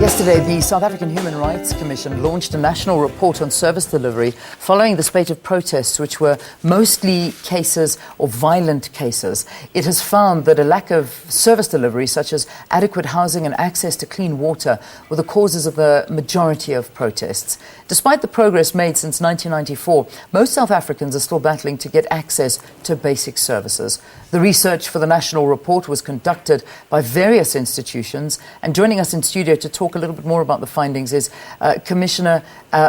Yesterday, the South African Human Rights Commission launched a national report on service delivery following the spate of protests, which were mostly cases or violent cases. It has found that a lack of service delivery, such as adequate housing and access to clean water, were the causes of the majority of protests. Despite the progress made since 1994, most South Africans are still battling to get access to basic services. The research for the national report was conducted by various institutions, and joining us in studio to talk a little bit more about the findings is Commissioner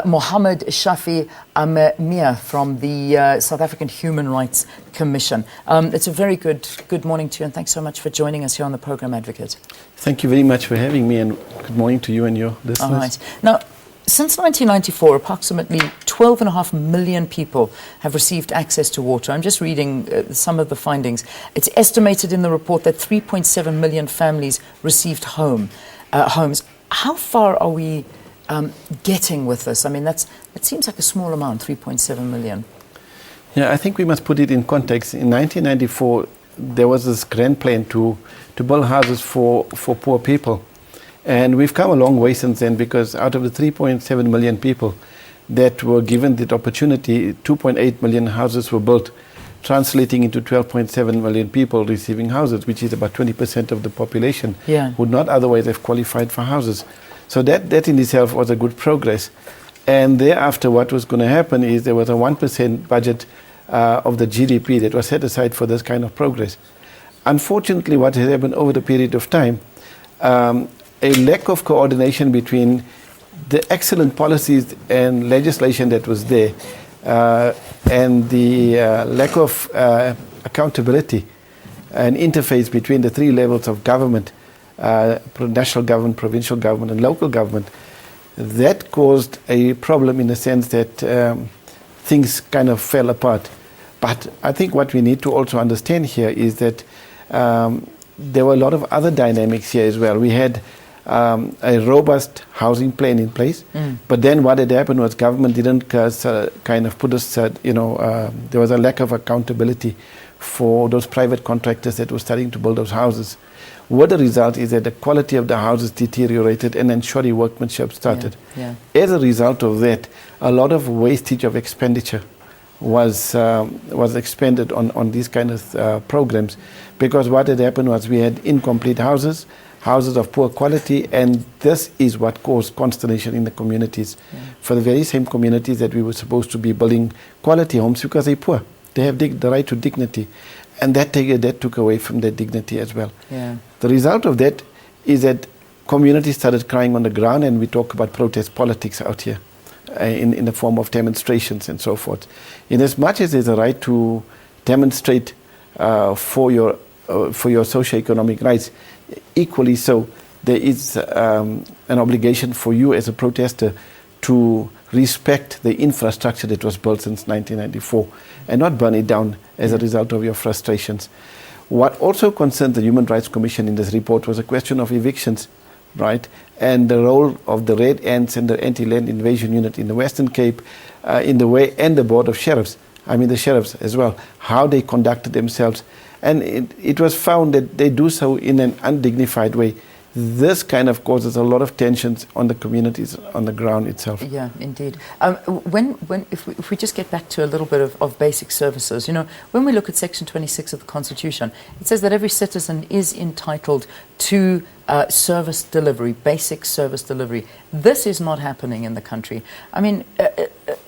Mohamed Shafie Ameermia from the South African Human Rights Commission. It's a very good morning to you, and thanks so much for joining us here on the Programme Advocate. Thank you very much for having me, and good morning to you and your listeners. All right. Now, since 1994, approximately 12.5 million people have received access to water. I'm just reading some of the findings. It's estimated in the report that 3.7 million families received homes. How far are we getting with this? I mean, it seems like a small amount, 3.7 million. Yeah, I think we must put it in context. In 1994, there was this grand plan to build houses for poor people. And we've come a long way since then, because out of the 3.7 million people that were given that opportunity, 2.8 million houses were built, translating into 12.7 million people receiving houses, which is about 20% of the population who would not otherwise have qualified for houses. So that in itself was a good progress. And thereafter, what was going to happen is there was a 1% budget of the GDP that was set aside for this kind of progress. Unfortunately, what has happened over the period of time, a lack of coordination between the excellent policies and legislation that was there and the lack of accountability and interface between the three levels of government, national government, provincial government and local government, that caused a problem in the sense that things kind of fell apart. But I think what we need to also understand here is that there were a lot of other dynamics here as well. We had a robust housing plan in place, but then what had happened was government didn't kind of put us, there was a lack of accountability for those private contractors that were starting to build those houses. What the result is that the quality of the houses deteriorated and then shoddy workmanship started. As a result of that, a lot of wastage of expenditure was expended on these kind of programs, because what had happened was we had incomplete houses of poor quality, and this is what caused consternation in the communities. For the very same communities that we were supposed to be building quality homes, because they're poor. They have the right to dignity, and that took away from their dignity as well. The result of that is that communities started crying on the ground, and we talk about protest politics out here in the form of demonstrations and so forth. In as much as there's a right to demonstrate for your socio-economic rights, equally so, there is an obligation for you as a protester to respect the infrastructure that was built since 1994 and not burn it down as a result of your frustrations. What also concerned the Human Rights Commission in this report was a question of evictions, right? And the role of the Red Ants and the Anti-Land Invasion Unit in the Western Cape and the Board of Sheriffs, the sheriffs as well, how they conducted themselves. And it was found that they do so in an undignified way. This kind of causes a lot of tensions on the communities on the ground itself. Yeah, indeed. If we just get back to a little bit of basic services, when we look at Section 26 of the Constitution, it says that every citizen is entitled to service delivery, basic service delivery. This is not happening in the country.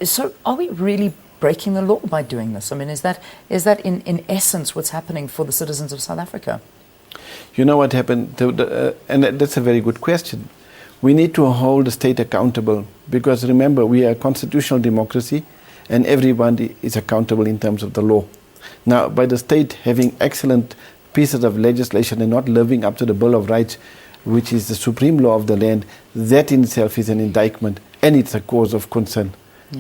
So are we really breaking the law by doing this? Is that in essence what's happening for the citizens of South Africa? You know what happened, and that's a very good question. We need to hold the state accountable, because remember, we are a constitutional democracy and everybody is accountable in terms of the law. Now, by the state having excellent pieces of legislation and not living up to the Bill of Rights, which is the supreme law of the land, that in itself is an indictment and it's a cause of concern.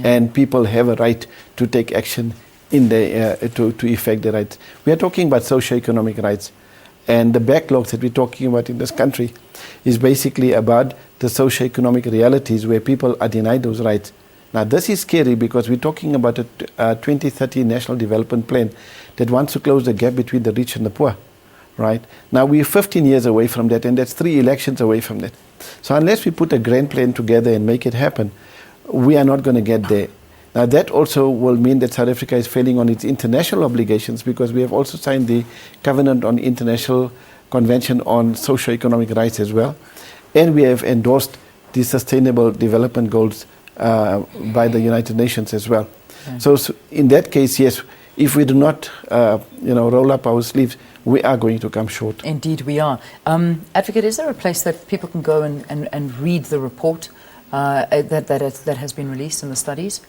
And people have a right to take action to effect their rights. We are talking about socio-economic rights. And the backlogs that we're talking about in this country is basically about the socio-economic realities where people are denied those rights. Now, this is scary, because we're talking about a 2030 National Development Plan that wants to close the gap between the rich and the poor. right? Now we're 15 years away from that, and that's 3 elections away from that. So unless we put a grand plan together and make it happen, we are not going to get there. Now that also will mean that South Africa is failing on its international obligations, because we have also signed the Covenant on International Convention on Socio-Economic Rights as well, and we have endorsed the Sustainable Development Goals by the United Nations as well. Okay. So in that case, yes, if we do not roll up our sleeves, we are going to come short. Indeed we are. Advocate, is there a place that people can go and read the report that has been released in the studies?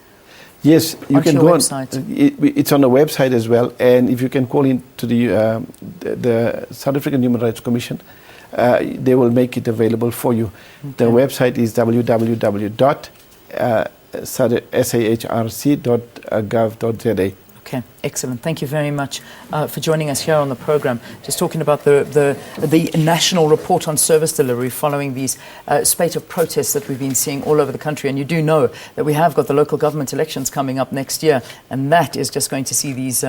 Yes, you can go on. It's on the website as well, and if you can call in to the South African Human Rights Commission, they will make it available for you. Okay. The website is www.sahrc.gov.za. Okay, excellent. Thank you very much for joining us here on the program. Just talking about the national report on service delivery following these spate of protests that we've been seeing all over the country. And you do know that we have got the local government elections coming up next year, and that is just going to see these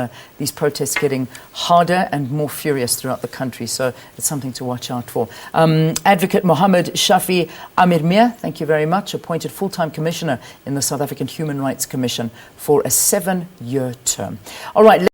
protests getting harder and more furious throughout the country. So it's something to watch out for. Advocate Mohamed Shafie Ameermia, thank you very much. Appointed full-time commissioner in the South African Human Rights Commission for a 7-year term. All right.